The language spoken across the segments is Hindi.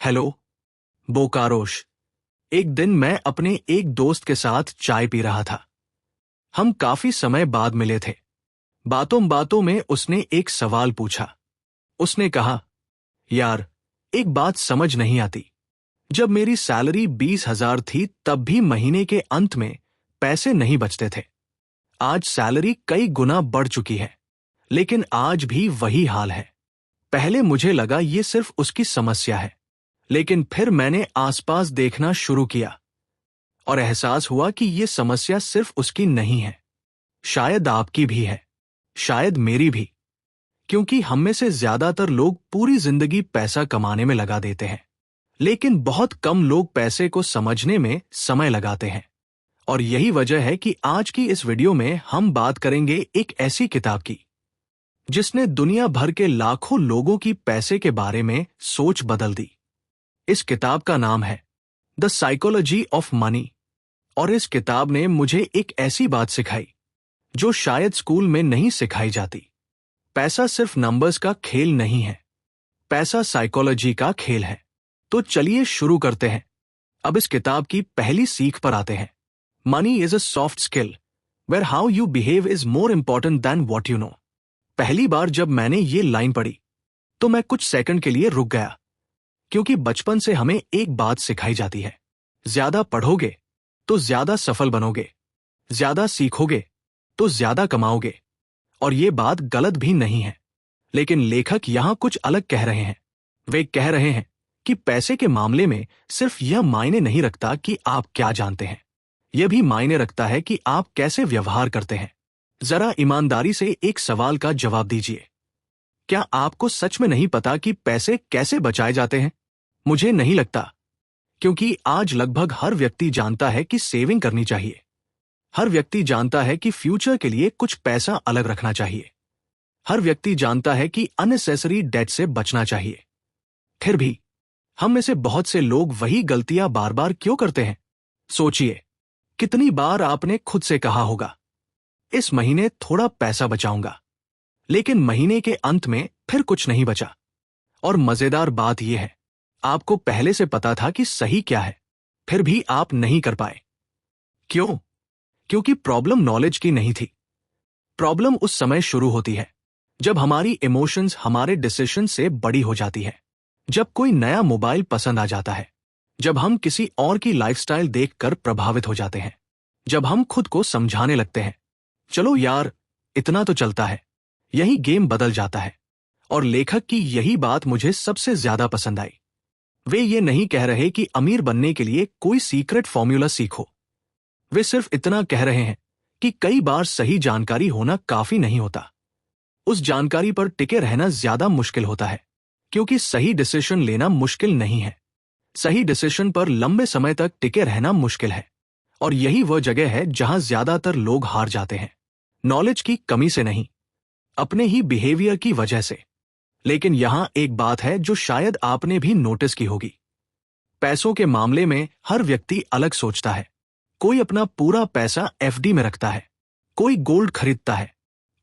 हेलो बोकारोश। एक दिन मैं अपने एक दोस्त के साथ चाय पी रहा था। हम काफी समय बाद मिले थे। बातों बातों में उसने एक सवाल पूछा। उसने कहा, यार, एक बात समझ नहीं आती। जब मेरी सैलरी 20,000 थी तब भी महीने के अंत में पैसे नहीं बचते थे। आज सैलरी कई गुना बढ़ चुकी है, लेकिन आज भी वही हाल है। पहले मुझे लगा ये सिर्फ उसकी समस्या है, लेकिन फिर मैंने आसपास देखना शुरू किया और एहसास हुआ कि ये समस्या सिर्फ उसकी नहीं है, शायद आपकी भी है, शायद मेरी भी। क्योंकि हम में से ज्यादातर लोग पूरी जिंदगी पैसा कमाने में लगा देते हैं, लेकिन बहुत कम लोग पैसे को समझने में समय लगाते हैं। और यही वजह है कि आज की इस वीडियो में हम बात करेंगे एक ऐसी किताब की जिसने दुनिया भर के लाखों लोगों की पैसे के बारे में सोच बदल दी। इस किताब का नाम है द साइकोलॉजी ऑफ मनी। और इस किताब ने मुझे एक ऐसी बात सिखाई जो शायद स्कूल में नहीं सिखाई जाती। पैसा सिर्फ नंबर्स का खेल नहीं है, पैसा साइकोलॉजी का खेल है। तो चलिए शुरू करते हैं। अब इस किताब की पहली सीख पर आते हैं। Money is a soft skill where how you behave is more important than what you know. पहली बार जब मैंने ये लाइन पढ़ी तो मैं कुछ सेकंड के लिए रुक गया, क्योंकि बचपन से हमें एक बात सिखाई जाती है, ज्यादा पढ़ोगे तो ज्यादा सफल बनोगे, ज्यादा सीखोगे तो ज्यादा कमाओगे। और ये बात गलत भी नहीं है, लेकिन लेखक यहां कुछ अलग कह रहे हैं। वे कह रहे हैं कि पैसे के मामले में सिर्फ यह मायने नहीं रखता कि आप क्या जानते हैं, यह भी मायने रखता है कि आप कैसे व्यवहार करते हैं। जरा ईमानदारी से एक सवाल का जवाब दीजिए। क्या आपको सच में नहीं पता कि पैसे कैसे बचाए जाते हैं? मुझे नहीं लगता, क्योंकि आज लगभग हर व्यक्ति जानता है कि सेविंग करनी चाहिए। हर व्यक्ति जानता है कि फ्यूचर के लिए कुछ पैसा अलग रखना चाहिए। हर व्यक्ति जानता है कि अननेसेसरी डेट से बचना चाहिए। फिर भी हम में से बहुत से लोग वही गलतियां बार बार क्यों करते हैं? सोचिए, कितनी बार आपने खुद से कहा होगा, इस महीने थोड़ा पैसा बचाऊंगा, लेकिन महीने के अंत में फिर कुछ नहीं बचा। और मजेदार बात यह है, आपको पहले से पता था कि सही क्या है, फिर भी आप नहीं कर पाए। क्यों? क्योंकि प्रॉब्लम नॉलेज की नहीं थी। प्रॉब्लम उस समय शुरू होती है जब हमारी इमोशंस हमारे डिसीजन से बड़ी हो जाती है। जब कोई नया मोबाइल पसंद आ जाता है, जब हम किसी और की लाइफस्टाइल देखकर प्रभावित हो जाते हैं, जब हम खुद को समझाने लगते हैं, चलो यार, इतना तो चलता है, यही गेम बदल जाता है। और लेखक की यही बात मुझे सबसे ज्यादा पसंद आई। वे ये नहीं कह रहे कि अमीर बनने के लिए कोई सीक्रेट फॉर्मूला सीखो। वे सिर्फ इतना कह रहे हैं कि कई बार सही जानकारी होना काफी नहीं होता। उस जानकारी पर टिके रहना ज्यादा मुश्किल होता है, क्योंकि सही डिसीजन लेना मुश्किल नहीं है, सही डिसीजन पर लंबे समय तक टिके रहना मुश्किल है। और यही वह जगह है जहां ज्यादातर लोग हार जाते हैं। नॉलेज की कमी से नहीं, अपने ही बिहेवियर की वजह से। लेकिन यहां एक बात है जो शायद आपने भी नोटिस की होगी। पैसों के मामले में हर व्यक्ति अलग सोचता है। कोई अपना पूरा पैसा एफडी में रखता है, कोई गोल्ड खरीदता है,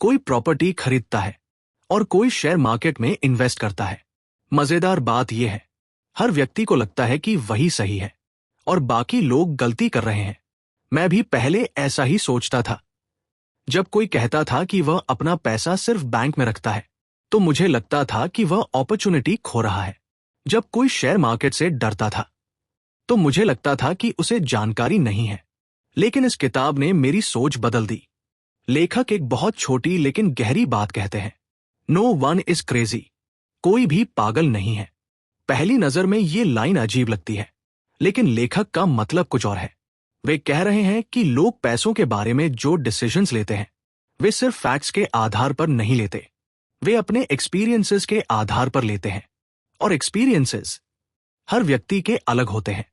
कोई प्रॉपर्टी खरीदता है, और कोई शेयर मार्केट में इन्वेस्ट करता है। मजेदार बात यह है, हर व्यक्ति को लगता है कि वही सही है और बाकी लोग गलती कर रहे हैं। मैं भी पहले ऐसा ही सोचता था। जब कोई कहता था कि वह अपना पैसा सिर्फ बैंक में रखता है, तो मुझे लगता था कि वह अपॉर्चुनिटी खो रहा है। जब कोई शेयर मार्केट से डरता था, तो मुझे लगता था कि उसे जानकारी नहीं है। लेकिन इस किताब ने मेरी सोच बदल दी। लेखक एक बहुत छोटी लेकिन गहरी बात कहते हैं, नो वन इज क्रेजी। कोई भी पागल नहीं है। पहली नजर में ये लाइन अजीब लगती है, लेकिन लेखक का मतलब कुछ और है। वे कह रहे हैं कि लोग पैसों के बारे में जो डिसीजंस लेते हैं, वे सिर्फ फैक्ट्स के आधार पर नहीं लेते, वे अपने एक्सपीरियंसेस के आधार पर लेते हैं। और एक्सपीरियंसेस हर व्यक्ति के अलग होते हैं।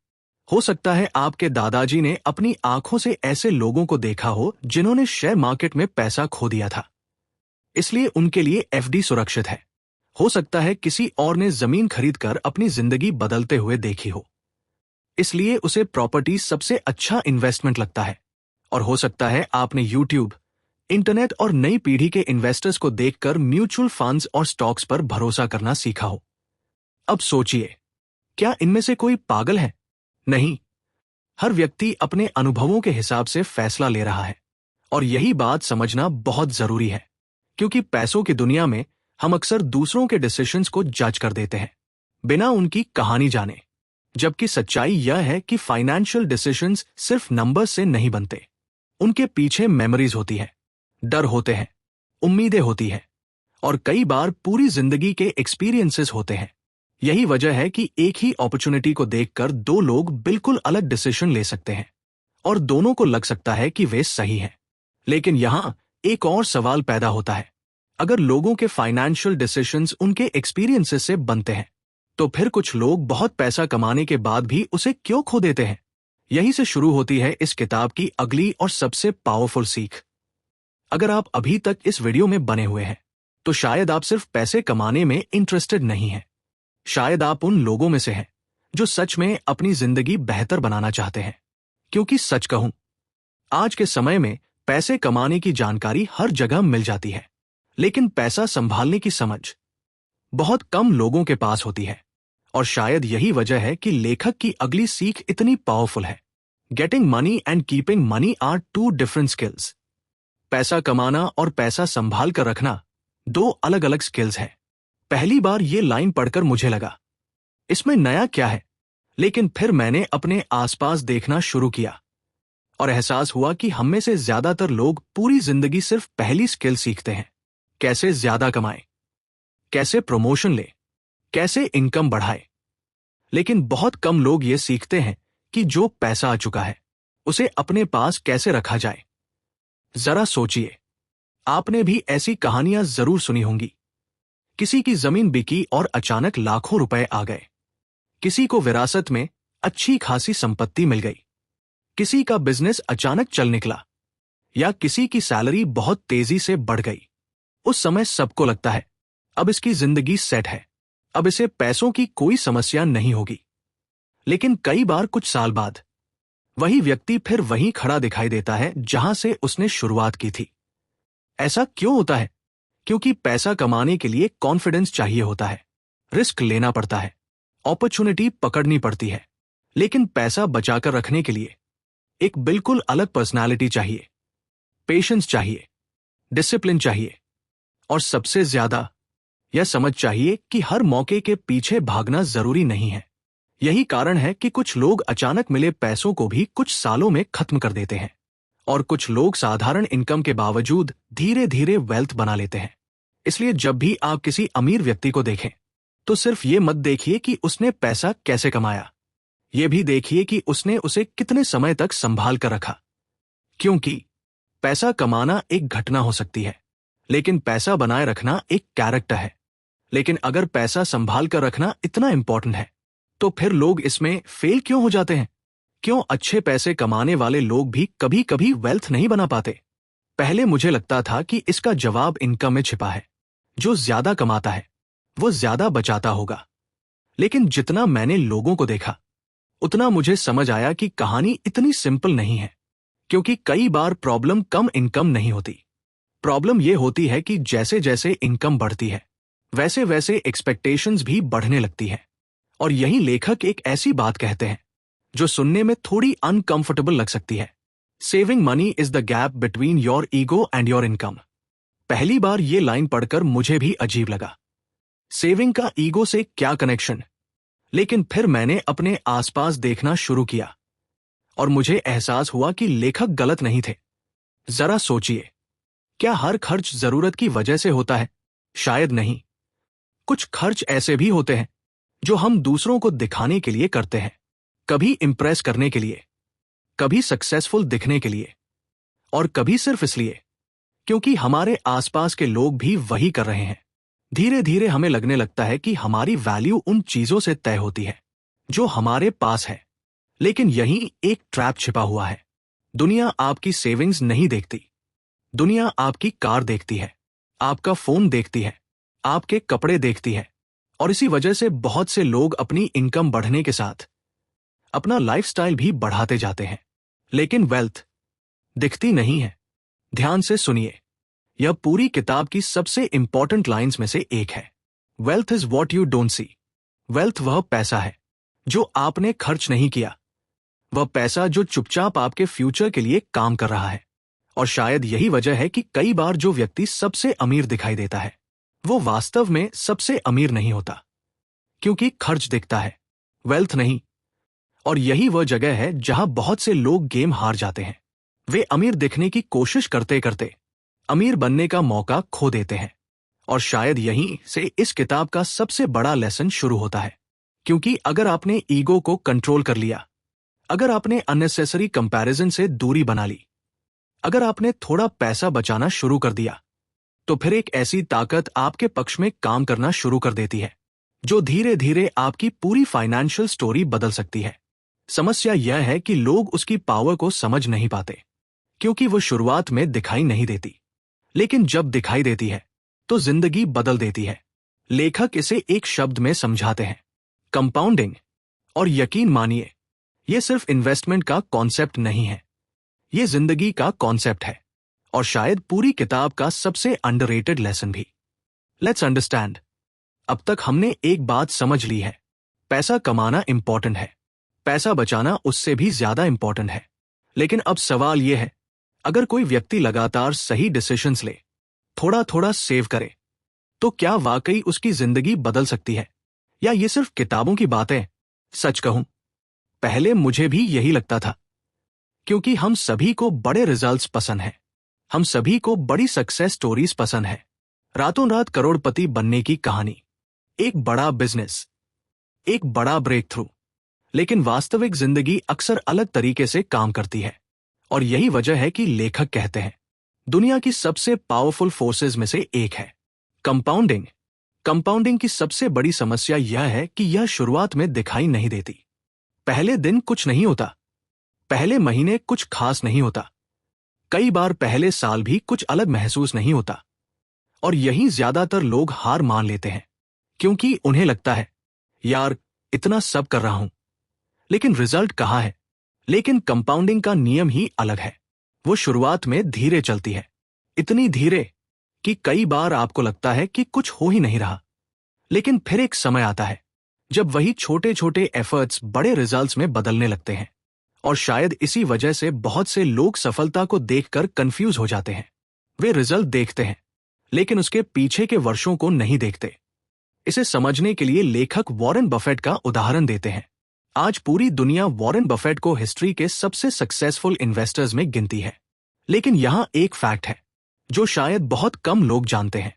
हो सकता है आपके दादाजी ने अपनी आंखों से ऐसे लोगों को देखा हो जिन्होंने शेयर मार्केट में पैसा खो दिया था, इसलिए उनके लिए एफडी सुरक्षित है। हो सकता है किसी और ने जमीन खरीदकर अपनी जिंदगी बदलते हुए देखी हो, इसलिए उसे प्रॉपर्टी सबसे अच्छा इन्वेस्टमेंट लगता है। और हो सकता है आपने यूट्यूब, इंटरनेट और नई पीढ़ी के इन्वेस्टर्स को देखकर म्यूचुअल फंड्स और स्टॉक्स पर भरोसा करना सीखा हो। अब सोचिए, क्या इनमें से कोई पागल है? नहीं। हर व्यक्ति अपने अनुभवों के हिसाब से फैसला ले रहा है, और यही बात समझना बहुत जरूरी है, क्योंकि पैसों की दुनिया में हम अक्सर दूसरों के डिसीजंस को जज कर देते हैं बिना उनकी कहानी जाने, जबकि सच्चाई यह है कि फाइनेंशियल डिसीजंस सिर्फ नंबर से नहीं बनते। उनके पीछे मेमोरीज होती है, डर होते हैं, उम्मीदें होती है, और कई बार पूरी जिंदगी के एक्सपीरियंसेस होते हैं। यही वजह है कि एक ही अपॉर्चुनिटी को देखकर दो लोग बिल्कुल अलग डिसीजन ले सकते हैं, और दोनों को लग सकता है कि वे सही हैं। लेकिन यहां एक और सवाल पैदा होता है, अगर लोगों के फाइनेंशियल डिसीजंस उनके एक्सपीरियंसेस से बनते हैं, तो फिर कुछ लोग बहुत पैसा कमाने के बाद भी उसे क्यों खो देते हैं? यही से शुरू होती है इस किताब की अगली और सबसे पावरफुल सीख। अगर आप अभी तक इस वीडियो में बने हुए हैं, तो शायद आप सिर्फ पैसे कमाने में इंटरेस्टेड नहीं हैं। शायद आप उन लोगों में से हैं जो सच में अपनी जिंदगी बेहतर बनाना चाहते हैं। क्योंकि सच कहूं, आज के समय में पैसे कमाने की जानकारी हर जगह मिल जाती है, लेकिन पैसा संभालने की समझ बहुत कम लोगों के पास होती है। और शायद यही वजह है कि लेखक की अगली सीख इतनी पावरफुल है। Getting money and keeping money are two different skills. पैसा कमाना और पैसा संभाल कर रखना दो अलग अलग स्किल्स हैं। पहली बार ये लाइन पढ़कर मुझे लगा, इसमें नया क्या है? लेकिन फिर मैंने अपने आसपास देखना शुरू किया और एहसास हुआ कि हम में से ज्यादातर लोग पूरी जिंदगी सिर्फ पहली स्किल सीखते हैं, कैसे ज्यादा कमाएं, कैसे प्रमोशन ले, कैसे इनकम बढ़ाए। लेकिन बहुत कम लोग ये सीखते हैं कि जो पैसा आ चुका है उसे अपने पास कैसे रखा जाए। जरा सोचिए, आपने भी ऐसी कहानियां जरूर सुनी होंगी। किसी की जमीन बिकी और अचानक लाखों रुपए आ गए। किसी को विरासत में अच्छी खासी संपत्ति मिल गई। किसी का बिजनेस अचानक चल निकला, या किसी की सैलरी बहुत तेजी से बढ़ गई। उस समय सबको लगता है अब इसकी जिंदगी सेट है, अब इसे पैसों की कोई समस्या नहीं होगी। लेकिन कई बार कुछ साल बाद वही व्यक्ति फिर वहीं खड़ा दिखाई देता है जहां से उसने शुरुआत की थी। ऐसा क्यों होता है? क्योंकि पैसा कमाने के लिए कॉन्फिडेंस चाहिए होता है, रिस्क लेना पड़ता है, अपॉर्चुनिटी पकड़नी पड़ती है। लेकिन पैसा बचाकर रखने के लिए एक बिल्कुल अलग पर्सनालिटी चाहिए, पेशेंस चाहिए, डिसिप्लिन चाहिए, और सबसे ज्यादा यह समझ चाहिए कि हर मौके के पीछे भागना जरूरी नहीं है। यही कारण है कि कुछ लोग अचानक मिले पैसों को भी कुछ सालों में खत्म कर देते हैं, और कुछ लोग साधारण इनकम के बावजूद धीरे धीरे वेल्थ बना लेते हैं। इसलिए जब भी आप किसी अमीर व्यक्ति को देखें, तो सिर्फ ये मत देखिए कि उसने पैसा कैसे कमाया, ये भी देखिए कि उसने उसे कितने समय तक संभाल कर रखा। क्योंकि पैसा कमाना एक घटना हो सकती है, लेकिन पैसा बनाए रखना एक कैरेक्टर है। लेकिन अगर पैसा संभाल कर रखना इतना इंपॉर्टेंट है, तो फिर लोग इसमें फेल क्यों हो जाते हैं? क्यों अच्छे पैसे कमाने वाले लोग भी कभी कभी वेल्थ नहीं बना पाते? पहले मुझे लगता था कि इसका जवाब इनकम में छिपा है। जो ज्यादा कमाता है वो ज्यादा बचाता होगा। लेकिन जितना मैंने लोगों को देखा, उतना मुझे समझ आया कि कहानी इतनी सिंपल नहीं है। क्योंकि कई बार प्रॉब्लम कम इनकम नहीं होती। प्रॉब्लम यह होती है कि जैसे जैसे इनकम बढ़ती है, वैसे वैसे एक्सपेक्टेशंस भी बढ़ने लगती है। और यही लेखक एक ऐसी बात कहते हैं जो सुनने में थोड़ी अनकंफर्टेबल लग सकती है। Saving money is the gap between your ego and your income. पहली बार ये लाइन पढ़कर मुझे भी अजीब लगा। सेविंग का ईगो से क्या कनेक्शन? लेकिन फिर मैंने अपने आसपास देखना शुरू किया और मुझे एहसास हुआ कि लेखक गलत नहीं थे। जरा सोचिए, क्या हर खर्च जरूरत की वजह से होता है? शायद नहीं। कुछ खर्च ऐसे भी होते हैं जो हम दूसरों को दिखाने के लिए करते हैं, कभी इंप्रेस करने के लिए, कभी सक्सेसफुल दिखने के लिए, और कभी सिर्फ इसलिए क्योंकि हमारे आसपास के लोग भी वही कर रहे हैं। धीरे धीरे हमें लगने लगता है कि हमारी वैल्यू उन चीजों से तय होती है जो हमारे पास है। लेकिन यहीं एक ट्रैप छिपा हुआ है। दुनिया आपकी सेविंग्स नहीं देखती। दुनिया आपकी कार देखती है, आपका फोन देखती है, आपके कपड़े देखती है। और इसी वजह से बहुत से लोग अपनी इनकम बढ़ने के साथ अपना लाइफस्टाइल भी बढ़ाते जाते हैं, लेकिन वेल्थ दिखती नहीं है। ध्यान से सुनिए, यह पूरी किताब की सबसे इंपॉर्टेंट लाइंस में से एक है। Wealth is what you don't see. Wealth वह पैसा है जो आपने खर्च नहीं किया, वह पैसा जो चुपचाप आपके फ्यूचर के लिए काम कर रहा है। और शायद यही वजह है कि कई बार जो व्यक्ति सबसे अमीर दिखाई देता है, वो वास्तव में सबसे अमीर नहीं होता, क्योंकि खर्च दिखता है, वेल्थ नहीं। और यही वह जगह है जहां बहुत से लोग गेम हार जाते हैं। वे अमीर दिखने की कोशिश करते करते अमीर बनने का मौका खो देते हैं। और शायद यहीं से इस किताब का सबसे बड़ा लेसन शुरू होता है, क्योंकि अगर आपने ईगो को कंट्रोल कर लिया, अगर आपने अननेसेसरी कंपैरिजन से दूरी बना ली, अगर आपने थोड़ा पैसा बचाना शुरू कर दिया, तो फिर एक ऐसी ताकत आपके पक्ष में काम करना शुरू कर देती है जो धीरे धीरे आपकी पूरी फाइनेंशियल स्टोरी बदल सकती है। समस्या यह है कि लोग उसकी पावर को समझ नहीं पाते, क्योंकि वो शुरुआत में दिखाई नहीं देती, लेकिन जब दिखाई देती है तो जिंदगी बदल देती है। लेखक इसे एक शब्द में समझाते हैं, कंपाउंडिंग। और यकीन मानिए, यह सिर्फ इन्वेस्टमेंट का कॉन्सेप्ट नहीं है, यह जिंदगी का कॉन्सेप्ट है, और शायद पूरी किताब का सबसे अंडररेटेड लेसन भी। Let's understand. अब तक हमने एक बात समझ ली है, पैसा कमाना इंपॉर्टेंट है, पैसा बचाना उससे भी ज्यादा इंपॉर्टेंट है। लेकिन अब सवाल यह है, अगर कोई व्यक्ति लगातार सही डिसीजंस ले, थोड़ा थोड़ा सेव करे, तो क्या वाकई उसकी जिंदगी बदल सकती है, या ये सिर्फ किताबों की बातें? सच कहूं, पहले मुझे भी यही लगता था, क्योंकि हम सभी को बड़े रिजल्ट्स पसंद हैं, हम सभी को बड़ी सक्सेस स्टोरीज पसंद है, रातों रात करोड़पति बनने की कहानी, एक बड़ा बिजनेस, एक बड़ा ब्रेक थ्रू। लेकिन वास्तविक जिंदगी अक्सर अलग तरीके से काम करती है, और यही वजह है कि लेखक कहते हैं दुनिया की सबसे पावरफुल फोर्सेस में से एक है कंपाउंडिंग। कंपाउंडिंग की सबसे बड़ी समस्या यह है कि यह शुरुआत में दिखाई नहीं देती। पहले दिन कुछ नहीं होता, पहले महीने कुछ खास नहीं होता, कई बार पहले साल भी कुछ अलग महसूस नहीं होता, और यही ज्यादातर लोग हार मान लेते हैं, क्योंकि उन्हें लगता है यार इतना सब कर रहा हूं, लेकिन रिजल्ट कहां है। लेकिन कंपाउंडिंग का नियम ही अलग है। वो शुरुआत में धीरे चलती है, इतनी धीरे कि कई बार आपको लगता है कि कुछ हो ही नहीं रहा। लेकिन फिर एक समय आता है जब वही छोटे छोटे एफर्ट्स बड़े रिजल्ट्स में बदलने लगते हैं, और शायद इसी वजह से बहुत से लोग सफलता को देखकर कंफ्यूज हो जाते हैं। वे रिजल्ट देखते हैं, लेकिन उसके पीछे के वर्षों को नहीं देखते। इसे समझने के लिए लेखक वॉरेन बफेट का उदाहरण देते हैं। आज पूरी दुनिया वॉरेन बफेट को हिस्ट्री के सबसे सक्सेसफुल इन्वेस्टर्स में गिनती है, लेकिन यहां एक फैक्ट है जो शायद बहुत कम लोग जानते हैं।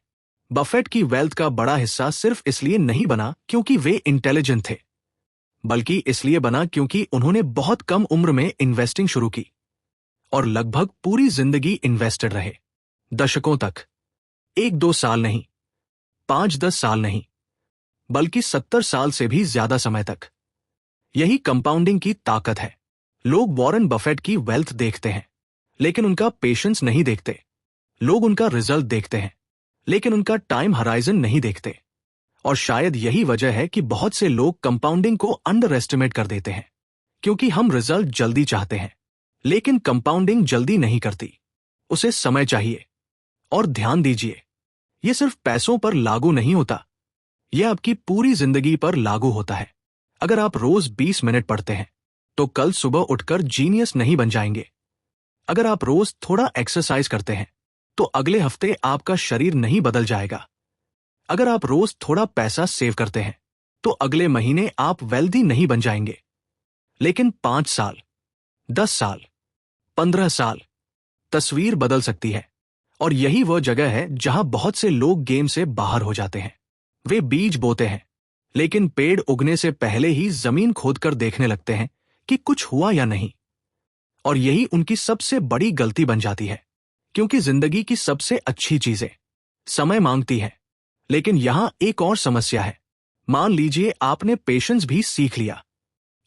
बफेट की वेल्थ का बड़ा हिस्सा सिर्फ इसलिए नहीं बना क्योंकि वे इंटेलिजेंट थे, बल्कि इसलिए बना क्योंकि उन्होंने बहुत कम उम्र में इन्वेस्टिंग शुरू की, और लगभग पूरी जिंदगी इन्वेस्टेड रहे, दशकों तक। 1-2 साल नहीं, 5-10 साल नहीं, बल्कि 70 साल से भी ज्यादा समय तक। यही कंपाउंडिंग की ताकत है। लोग वॉरेन बफेट की वेल्थ देखते हैं, लेकिन उनका पेशेंस नहीं देखते। लोग उनका रिजल्ट देखते हैं, लेकिन उनका टाइम हराइजन नहीं देखते। और शायद यही वजह है कि बहुत से लोग कंपाउंडिंग को अंडर एस्टिमेट कर देते हैं, क्योंकि हम रिजल्ट जल्दी चाहते हैं। लेकिन कंपाउंडिंग जल्दी नहीं करती, उसे समय चाहिए। और ध्यान दीजिए, यह सिर्फ पैसों पर लागू नहीं होता, यह आपकी पूरी जिंदगी पर लागू होता है। अगर आप रोज 20 मिनट पढ़ते हैं, तो कल सुबह उठकर जीनियस नहीं बन जाएंगे। अगर आप रोज थोड़ा एक्सरसाइज करते हैं, तो अगले हफ्ते आपका शरीर नहीं बदल जाएगा। अगर आप रोज थोड़ा पैसा सेव करते हैं, तो अगले महीने आप वेल्दी नहीं बन जाएंगे। लेकिन 5 साल, 10 साल, 15 साल, तस्वीर बदल सकती है। और यही वह जगह है जहां बहुत से लोग गेम से बाहर हो जाते हैं। वे बीज बोते हैं, लेकिन पेड़ उगने से पहले ही जमीन खोदकर देखने लगते हैं कि कुछ हुआ या नहीं। और यही उनकी सबसे बड़ी गलती बन जाती है, क्योंकि जिंदगी की सबसे अच्छी चीजें समय मांगती है। लेकिन यहां एक और समस्या है। मान लीजिए आपने पेशेंस भी सीख लिया,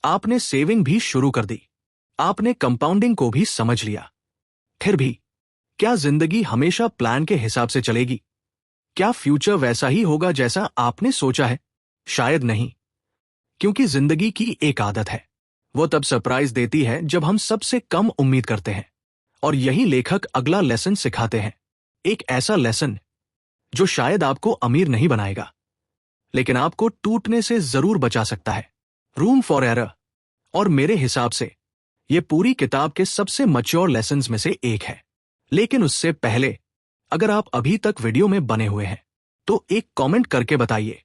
आपने सेविंग भी शुरू कर दी, आपने कंपाउंडिंग को भी समझ लिया, फिर भी क्या जिंदगी हमेशा प्लान के हिसाब से चलेगी? क्या फ्यूचर वैसा ही होगा जैसा आपने सोचा है? शायद नहीं, क्योंकि जिंदगी की एक आदत है, वो तब सरप्राइज देती है जब हम सबसे कम उम्मीद करते हैं। और यही लेखक अगला लेसन सिखाते हैं, एक ऐसा लेसन जो शायद आपको अमीर नहीं बनाएगा, लेकिन आपको टूटने से जरूर बचा सकता है। Room for error. और मेरे हिसाब से ये पूरी किताब के सबसे मैच्योर लेसन्स में से एक है। लेकिन उससे पहले, अगर आप अभी तक वीडियो में बने हुए हैं तो एक कमेंट करके बताइए,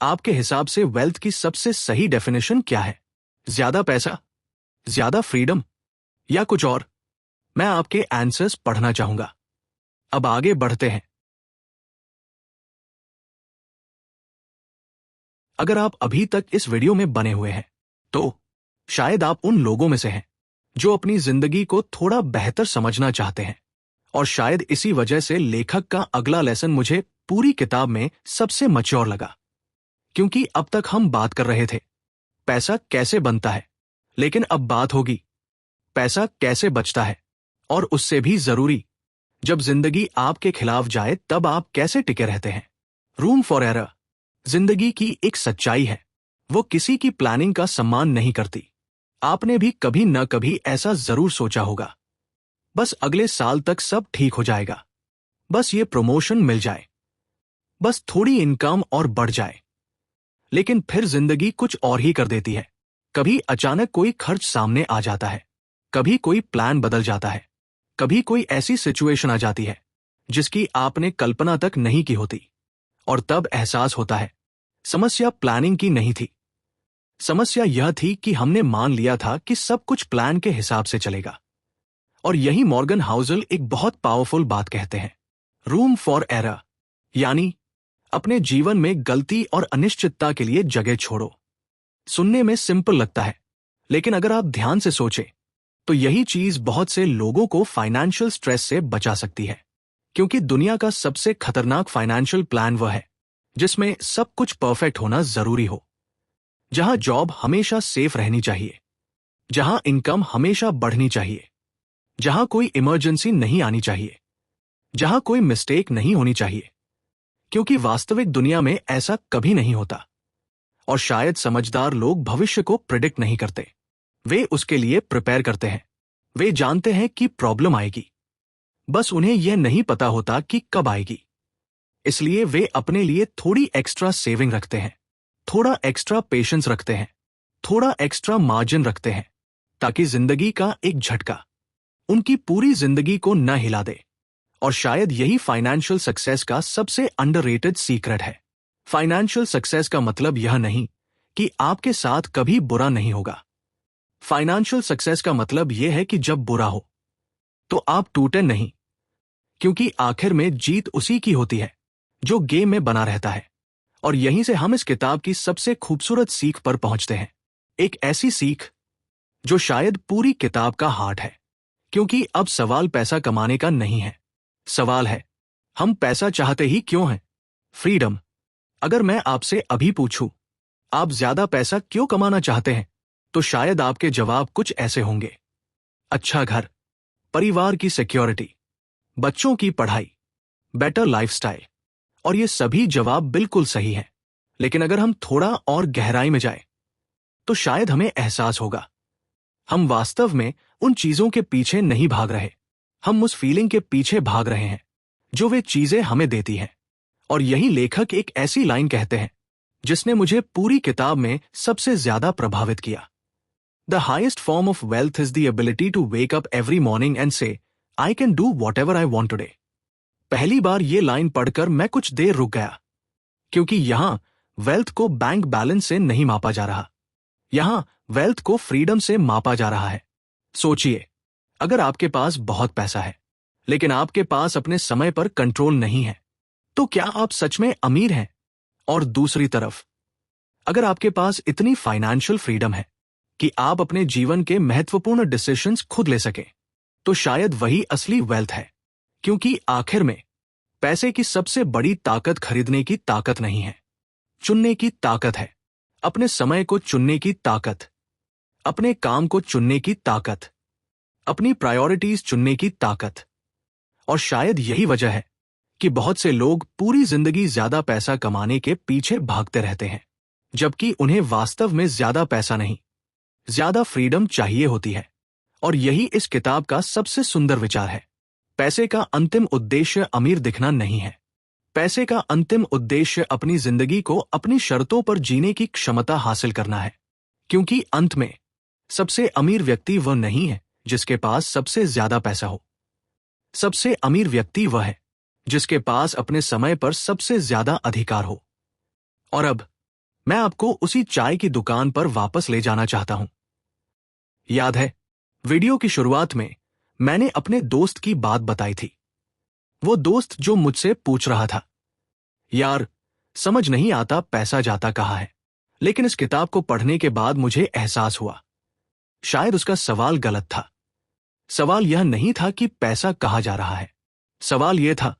आपके हिसाब से वेल्थ की सबसे सही डेफिनेशन क्या है? ज्यादा पैसा, ज्यादा फ्रीडम, या कुछ और? मैं आपके आंसर्स पढ़ना चाहूंगा। अब आगे बढ़ते हैं। अगर आप अभी तक इस वीडियो में बने हुए हैं तो शायद आप उन लोगों में से हैं जो अपनी जिंदगी को थोड़ा बेहतर समझना चाहते हैं। और शायद इसी वजह से लेखक का अगला लेसन मुझे पूरी किताब में सबसे मैच्योर लगा। क्योंकि अब तक हम बात कर रहे थे पैसा कैसे बनता है, लेकिन अब बात होगी पैसा कैसे बचता है। और उससे भी जरूरी, जब जिंदगी आपके खिलाफ जाए तब आप कैसे टिके रहते हैं। रूम फॉर एरर जिंदगी की एक सच्चाई है, वो किसी की प्लानिंग का सम्मान नहीं करती। आपने भी कभी न कभी ऐसा जरूर सोचा होगा, बस अगले साल तक सब ठीक हो जाएगा, बस ये प्रमोशन मिल जाए, बस थोड़ी इनकम और बढ़ जाए। लेकिन फिर जिंदगी कुछ और ही कर देती है। कभी अचानक कोई खर्च सामने आ जाता है, कभी कोई प्लान बदल जाता है, कभी कोई ऐसी सिचुएशन आ जाती है जिसकी आपने कल्पना तक नहीं की होती। और तब एहसास होता है समस्या प्लानिंग की नहीं थी। समस्या यह थी कि हमने मान लिया था कि सब कुछ प्लान के हिसाब से चलेगा। और यही मॉर्गन हाउसल एक बहुत पावरफुल बात कहते हैं, रूम फॉर एरर, यानी अपने जीवन में गलती और अनिश्चितता के लिए जगह छोड़ो। सुनने में सिंपल लगता है, लेकिन अगर आप ध्यान से सोचें तो यही चीज बहुत से लोगों को फाइनेंशियल स्ट्रेस से बचा सकती है। क्योंकि दुनिया का सबसे खतरनाक फाइनेंशियल प्लान वह है जिसमें सब कुछ परफेक्ट होना जरूरी हो, जहां जॉब हमेशा सेफ रहनी चाहिए, जहां इनकम हमेशा बढ़नी चाहिए, जहां कोई इमरजेंसी नहीं आनी चाहिए, जहां कोई मिस्टेक नहीं होनी चाहिए। क्योंकि वास्तविक दुनिया में ऐसा कभी नहीं होता। और शायद समझदार लोग भविष्य को प्रिडिक्ट नहीं करते, वे उसके लिए प्रिपेयर करते हैं। वे जानते हैं कि प्रॉब्लम आएगी, बस उन्हें यह नहीं पता होता कि कब आएगी। इसलिए वे अपने लिए थोड़ी एक्स्ट्रा सेविंग रखते हैं, थोड़ा एक्स्ट्रा पेशेंस रखते हैं, थोड़ा एक्स्ट्रा मार्जिन रखते हैं, ताकि जिंदगी का एक झटका उनकी पूरी जिंदगी को न हिला दे। और शायद यही फाइनेंशियल सक्सेस का सबसे अंडररेटेड सीक्रेट है। फाइनेंशियल सक्सेस का मतलब यह नहीं कि आपके साथ कभी बुरा नहीं होगा। फाइनेंशियल सक्सेस का मतलब यह है कि जब बुरा हो तो आप टूटे नहीं, क्योंकि आखिर में जीत उसी की होती है जो गेम में बना रहता है। और यहीं से हम इस किताब की सबसे खूबसूरत सीख पर पहुंचते हैं, एक ऐसी सीख जो शायद पूरी किताब का हार्ट है। क्योंकि अब सवाल पैसा कमाने का नहीं है, सवाल है हम पैसा चाहते ही क्यों हैं। फ्रीडम। अगर मैं आपसे अभी पूछूं आप ज्यादा पैसा क्यों कमाना चाहते हैं, तो शायद आपके जवाब कुछ ऐसे होंगे, अच्छा घर, परिवार की सिक्योरिटी, बच्चों की पढ़ाई, बेटर लाइफस्टाइल। और ये सभी जवाब बिल्कुल सही हैं। लेकिन अगर हम थोड़ा और गहराई में जाएं तो शायद हमें एहसास होगा हम वास्तव में उन चीजों के पीछे नहीं भाग रहे, हम उस फीलिंग के पीछे भाग रहे हैं जो वे चीजें हमें देती हैं। और यही लेखक एक ऐसी लाइन कहते हैं जिसने मुझे पूरी किताब में सबसे ज्यादा प्रभावित किया। The highest form of wealth is the ability to wake up every morning and say I can do whatever I want today. पहली बार ये लाइन पढ़कर मैं कुछ देर रुक गया, क्योंकि यहां वेल्थ को बैंक बैलेंस से नहीं मापा जा रहा, यहां वेल्थ को फ्रीडम से मापा जा रहा है। सोचिए, अगर आपके पास बहुत पैसा है लेकिन आपके पास अपने समय पर कंट्रोल नहीं है, तो क्या आप सच में अमीर हैं? और दूसरी तरफ, अगर आपके पास इतनी फाइनेंशियल फ्रीडम है कि आप अपने जीवन के महत्वपूर्ण डिसीजंस खुद ले सकें, तो शायद वही असली वेल्थ है। क्योंकि आखिर में पैसे की सबसे बड़ी ताकत खरीदने की ताकत नहीं है, चुनने की ताकत है। अपने समय को चुनने की ताकत, अपने काम को चुनने की ताकत, अपनी प्रायोरिटीज चुनने की ताकत। और शायद यही वजह है कि बहुत से लोग पूरी जिंदगी ज्यादा पैसा कमाने के पीछे भागते रहते हैं, जबकि उन्हें वास्तव में ज्यादा पैसा नहीं, ज्यादा फ्रीडम चाहिए होती है। और यही इस किताब का सबसे सुंदर विचार है। पैसे का अंतिम उद्देश्य अमीर दिखना नहीं है, पैसे का अंतिम उद्देश्य अपनी जिंदगी को अपनी शर्तों पर जीने की क्षमता हासिल करना है। क्योंकि अंत में सबसे अमीर व्यक्ति वह नहीं है जिसके पास सबसे ज्यादा पैसा हो। सबसे अमीर व्यक्ति वह है जिसके पास अपने समय पर सबसे ज्यादा अधिकार हो। और अब मैं आपको उसी चाय की दुकान पर वापस ले जाना चाहता हूं। याद है, वीडियो की शुरुआत में मैंने अपने दोस्त की बात बताई थी। वो दोस्त जो मुझसे पूछ रहा था, यार समझ नहीं आता पैसा जाता कहाँ है। लेकिन इस किताब को पढ़ने के बाद मुझे एहसास हुआ, शायद उसका सवाल गलत था। सवाल यह नहीं था कि पैसा कहाँ जा रहा है। सवाल यह था,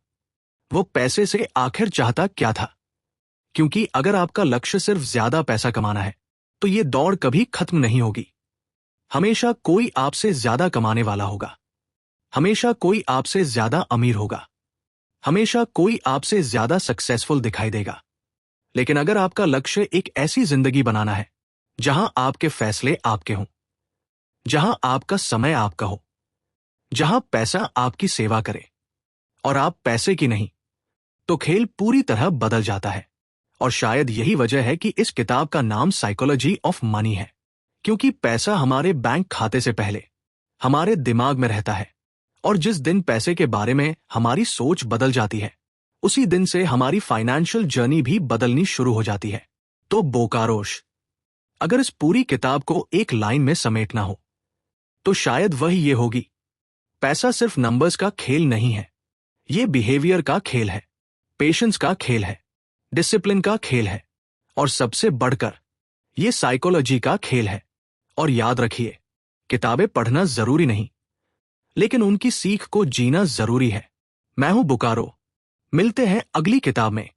वो पैसे से आखिर चाहता क्या था। क्योंकि अगर आपका लक्ष्य सिर्फ ज्यादा पैसा कमाना है तो ये दौड़ कभी खत्म नहीं होगी। हमेशा कोई आपसे ज्यादा कमाने वाला होगा, हमेशा कोई आपसे ज्यादा अमीर होगा, हमेशा कोई आपसे ज्यादा सक्सेसफुल दिखाई देगा। लेकिन अगर आपका लक्ष्य एक ऐसी जिंदगी बनाना है जहां आपके फैसले आपके हों, जहां आपका समय आपका हो, जहां पैसा आपकी सेवा करे और आप पैसे की नहीं, तो खेल पूरी तरह बदल जाता है। और शायद यही वजह है कि इस किताब का नाम साइकोलॉजी ऑफ मनी है। क्योंकि पैसा हमारे बैंक खाते से पहले हमारे दिमाग में रहता है, और जिस दिन पैसे के बारे में हमारी सोच बदल जाती है उसी दिन से हमारी फाइनेंशियल जर्नी भी बदलनी शुरू हो जाती है। तो बोकारोश, अगर इस पूरी किताब को एक लाइन में समेटना हो तो शायद वह ये होगी, पैसा सिर्फ नंबर्स का खेल नहीं है, ये बिहेवियर का खेल है, पेशेंस का खेल है, डिसिप्लिन का खेल है, और सबसे बढ़कर ये साइकोलॉजी का खेल है। और याद रखिए, किताबें पढ़ना जरूरी नहीं, लेकिन उनकी सीख को जीना जरूरी है। मैं हूं बोकारो, मिलते हैं अगली किताब में।